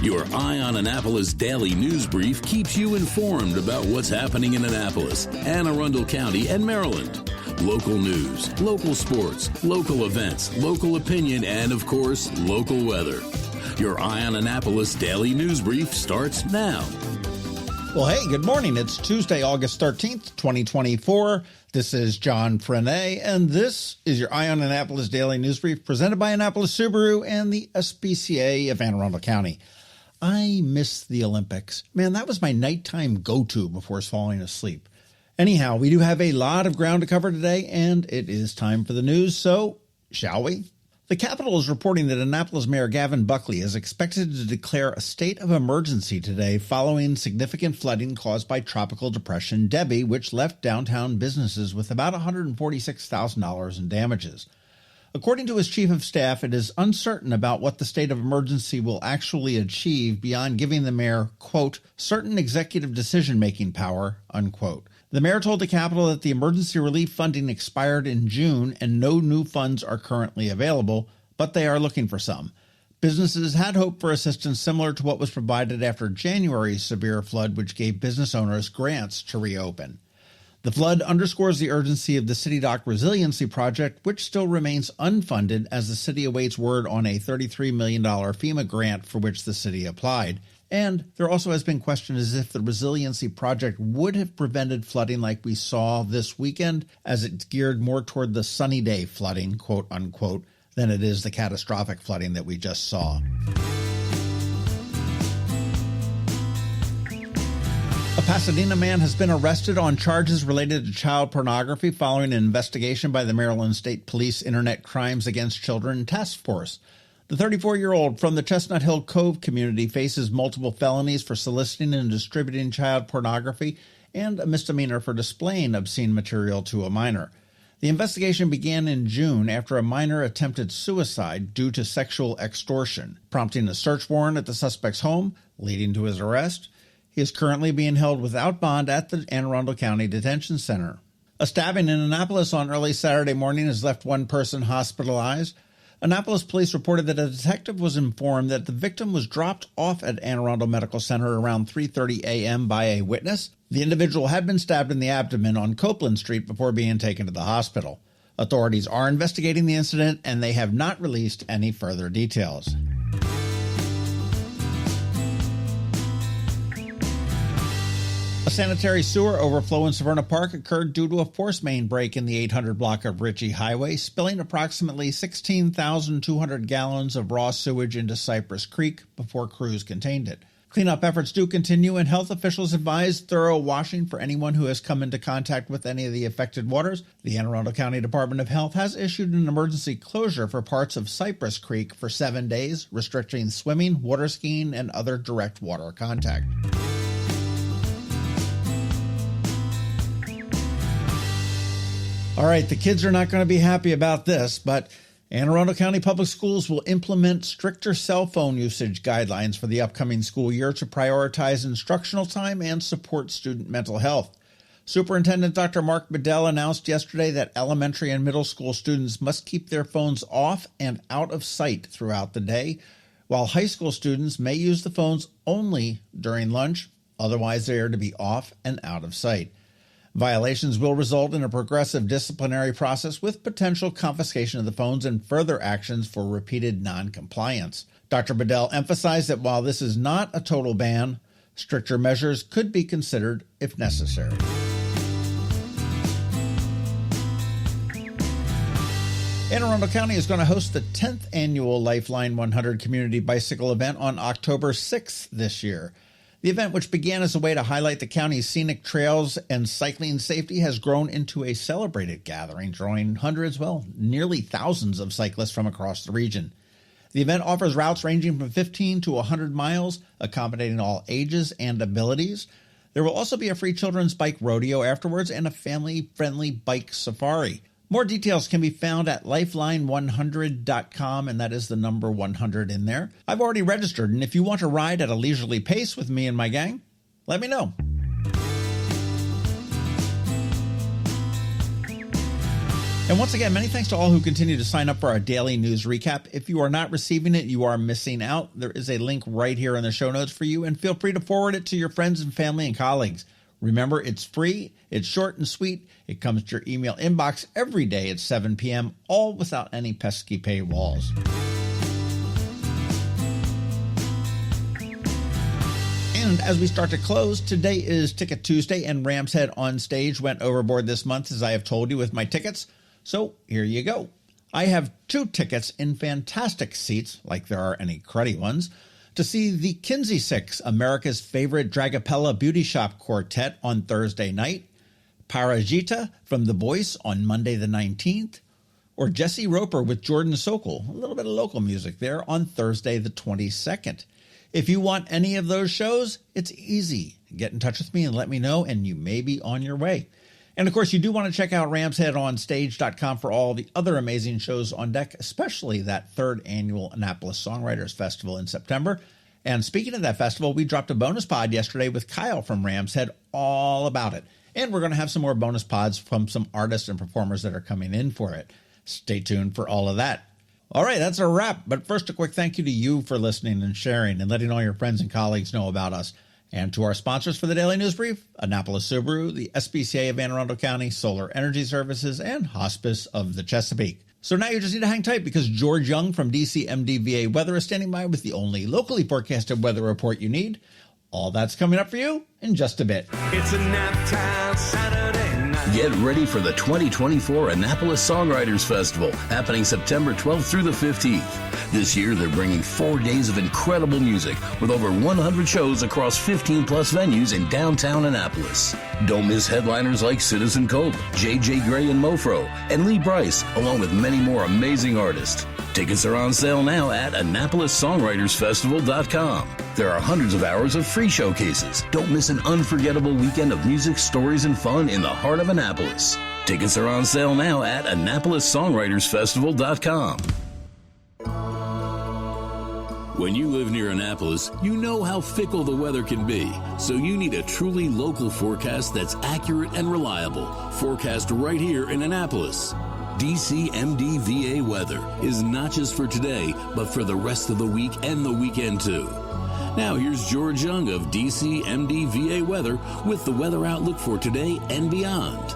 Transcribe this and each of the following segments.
Your Eye on Annapolis daily news brief keeps you informed about what's happening in Annapolis, Anne Arundel County, and Maryland. Local news, local sports, local events, local opinion, and, of course, local weather. Your Eye on Annapolis daily news brief starts now. Well, hey, good morning. It's Tuesday, August 13th, 2024. This is John Frenaye, and this is your Eye on Annapolis daily news brief presented by Annapolis Subaru and the SPCA of Anne Arundel County. I miss the Olympics. Man, that was my nighttime go-to before falling asleep. Anyhow, we do have a lot of ground to cover today, and it is time for the news, so shall we? The Capitol is reporting that Annapolis Mayor Gavin Buckley is expected to declare a state of emergency today following significant flooding caused by Tropical Depression Debbie, which left downtown businesses with about $146,000 in damages. According to his chief of staff, it is uncertain about what the state of emergency will actually achieve beyond giving the mayor, quote, certain executive decision-making power, unquote. The mayor told the Capitol that the emergency relief funding expired in June and no new funds are currently available, but they are looking for some. Businesses had hoped for assistance similar to what was provided after January's severe flood, which gave business owners grants to reopen. The flood underscores the urgency of the City Dock Resiliency Project, which still remains unfunded as the city awaits word on a $33 million FEMA grant for which the city applied. And there also has been questions as if the Resiliency Project would have prevented flooding like we saw this weekend, as it's geared more toward the sunny day flooding, quote unquote, than it is the catastrophic flooding that we just saw. A Pasadena man has been arrested on charges related to child pornography following an investigation by the Maryland State Police Internet Crimes Against Children Task Force. The 34-year-old from the Chestnut Hill Cove community faces multiple felonies for soliciting and distributing child pornography and a misdemeanor for displaying obscene material to a minor. The investigation began in June after a minor attempted suicide due to sexual extortion, prompting a search warrant at the suspect's home, leading to his arrest. He is currently being held without bond at the Anne Arundel County Detention Center. A stabbing in Annapolis on early Saturday morning has left one person hospitalized. Annapolis police reported that a detective was informed that the victim was dropped off at Anne Arundel Medical Center around 3:30 a.m. by a witness. The individual had been stabbed in the abdomen on Copeland Street before being taken to the hospital. Authorities are investigating the incident, and they have not released any further details. A sanitary sewer overflow in Severna Park occurred due to a force main break in the 800 block of Ritchie Highway, spilling approximately 16,200 gallons of raw sewage into Cypress Creek before crews contained it. Cleanup efforts do continue, and health officials advise thorough washing for anyone who has come into contact with any of the affected waters. The Anne Arundel County Department of Health has issued an emergency closure for parts of Cypress Creek for 7 days, restricting swimming, water skiing, and other direct water contact. All right, the kids are not going to be happy about this, but Anne Arundel County Public Schools will implement stricter cell phone usage guidelines for the upcoming school year to prioritize instructional time and support student mental health. Superintendent Dr. Mark Bedell announced yesterday that elementary and middle school students must keep their phones off and out of sight throughout the day, while high school students may use the phones only during lunch. Otherwise, they are to be off and out of sight. Violations will result in a progressive disciplinary process with potential confiscation of the phones and further actions for repeated noncompliance. Dr. Bedell emphasized that while this is not a total ban, stricter measures could be considered if necessary. Anne Arundel County is going to host the 10th annual Lifeline 100 community bicycle event on October 6th this year. The event, which began as a way to highlight the county's scenic trails and cycling safety, has grown into a celebrated gathering, drawing hundreds, nearly thousands of cyclists from across the region. The event offers routes ranging from 15 to 100 miles, accommodating all ages and abilities. There will also be a free children's bike rodeo afterwards and a family-friendly bike safari. More details can be found at lifeline100.com, and that is the number 100 in there. I've already registered, and if you want to ride at a leisurely pace with me and my gang, let me know. And once again, many thanks to all who continue to sign up for our daily news recap. If you are not receiving it, you are missing out. There is a link right here in the show notes for you, and feel free to forward it to your friends and family and colleagues. Remember, it's free, it's short and sweet, it comes to your email inbox every day at 7 p.m., all without any pesky paywalls. And as we start to close, today is Ticket Tuesday, and Ram's Head on Stage went overboard this month, as I have told you, with my tickets. So here you go. I have 2 tickets in fantastic seats, like there are any cruddy ones, to see the Kinsey Six, America's favorite Dragapella beauty shop quartet, on Thursday night, Parajita from The Voice on Monday the 19th, or Jesse Roper with Jordan Sokol, a little bit of local music there, on Thursday the 22nd. If you want any of those shows, it's easy. Get in touch with me and let me know, and you may be on your way. And of course, you do want to check out ramsheadonstage.com for all the other amazing shows on deck, especially that 3rd annual Annapolis Songwriters Festival in September. And speaking of that festival, we dropped a bonus pod yesterday with Kyle from Ram's Head all about it. And we're going to have some more bonus pods from some artists and performers that are coming in for it. Stay tuned for all of that. All right, that's a wrap. But first, a quick thank you to you for listening and sharing and letting all your friends and colleagues know about us. And to our sponsors for the Daily News Brief, Annapolis Subaru, the SPCA of Anne Arundel County, Solar Energy Services, and Hospice of the Chesapeake. So now you just need to hang tight, because George Young from DCMDVA Weather is standing by with the only locally forecasted weather report you need. All that's coming up for you in just a bit. It's a nap time Saturday night. Get ready for the 2024 Annapolis Songwriters Festival, happening September 12th through the 15th. This year, they're bringing 4 days of incredible music with over 100 shows across 15-plus venues in downtown Annapolis. Don't miss headliners like Citizen Cope, J.J. Gray and Mofro, and Lee Brice, along with many more amazing artists. Tickets are on sale now at AnnapolisSongwritersFestival.com. There are hundreds of hours of free showcases. Don't miss an unforgettable weekend of music, stories, and fun in the heart of Annapolis. Tickets are on sale now at AnnapolisSongwritersFestival.com. When you live near Annapolis, you know how fickle the weather can be. So you need a truly local forecast that's accurate and reliable. Forecast right here in Annapolis. DCMDVA Weather is not just for today, but for the rest of the week and the weekend too. Now here's George Young of DCMDVA Weather with the weather outlook for today and beyond.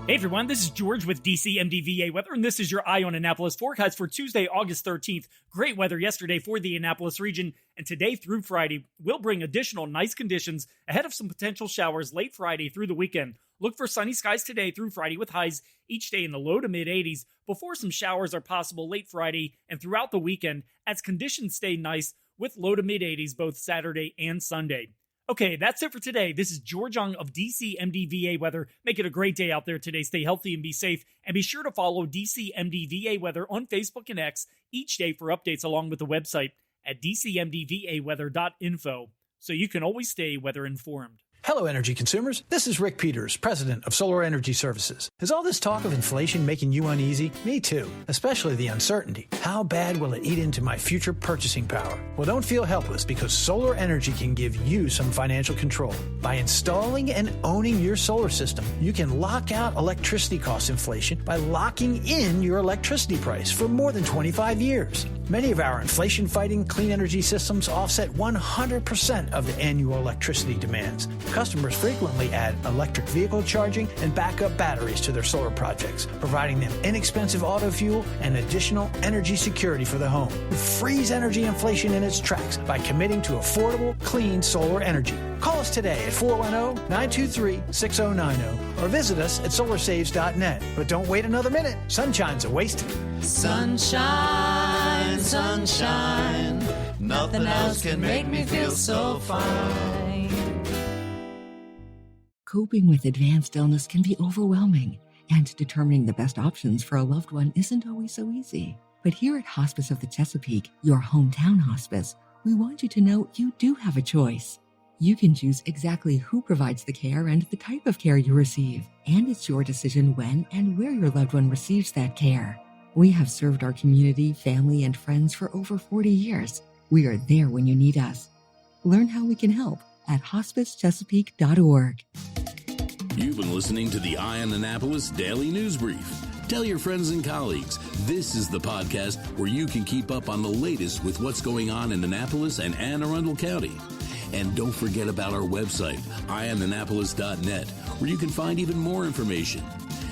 Hey everyone, this is George with DCMDVA Weather, and this is your Eye on Annapolis forecast for Tuesday, August 13th. Great weather yesterday for the Annapolis region, and today through Friday will bring additional nice conditions ahead of some potential showers late Friday through the weekend. Look for sunny skies today through Friday with highs each day in the low to mid 80s before some showers are possible late Friday and throughout the weekend as conditions stay nice with low to mid 80s both Saturday and Sunday. Okay, that's it for today. This is George Young of DCMDVA Weather. Make it a great day out there today. Stay healthy and be safe. And be sure to follow DCMDVA Weather on Facebook and X each day for updates along with the website at dcmdvaweather.info so you can always stay weather informed. Hello, energy consumers. This is Rick Peters, president of Solar Energy Services. Is all this talk of inflation making you uneasy? Me too, especially the uncertainty. How bad will it eat into my future purchasing power? Well, don't feel helpless, because solar energy can give you some financial control. By installing and owning your solar system, you can lock out electricity cost inflation by locking in your electricity price for more than 25 years. Many of our inflation-fighting clean energy systems offset 100% of the annual electricity demands. Customers frequently add electric vehicle charging and backup batteries to their solar projects, providing them inexpensive auto fuel and additional energy security for the home. Freeze energy inflation in its tracks by committing to affordable, clean solar energy. Call us today at 410-923-6090 or visit us at solarsaves.net. But don't wait another minute. Sunshine's a wasted. Sunshine, sunshine, nothing else can make me feel so fine. Coping with advanced illness can be overwhelming, and determining the best options for a loved one isn't always so easy. But here at Hospice of the Chesapeake, your hometown hospice, we want you to know you do have a choice. You can choose exactly who provides the care and the type of care you receive, and it's your decision when and where your loved one receives that care. We have served our community, family, and friends for over 40 years. We are there when you need us. Learn how we can help at hospicechesapeake.org. You've been listening to the Eye on Annapolis Daily News Brief. Tell your friends and colleagues, this is the podcast where you can keep up on the latest with what's going on in Annapolis and Anne Arundel County. And don't forget about our website, eyeonannapolis.net, where you can find even more information.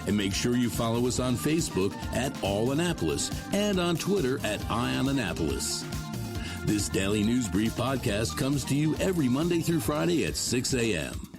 And make sure you follow us on Facebook at All Annapolis and on Twitter at Eye on Annapolis. This Daily News Brief podcast comes to you every Monday through Friday at 6 a.m.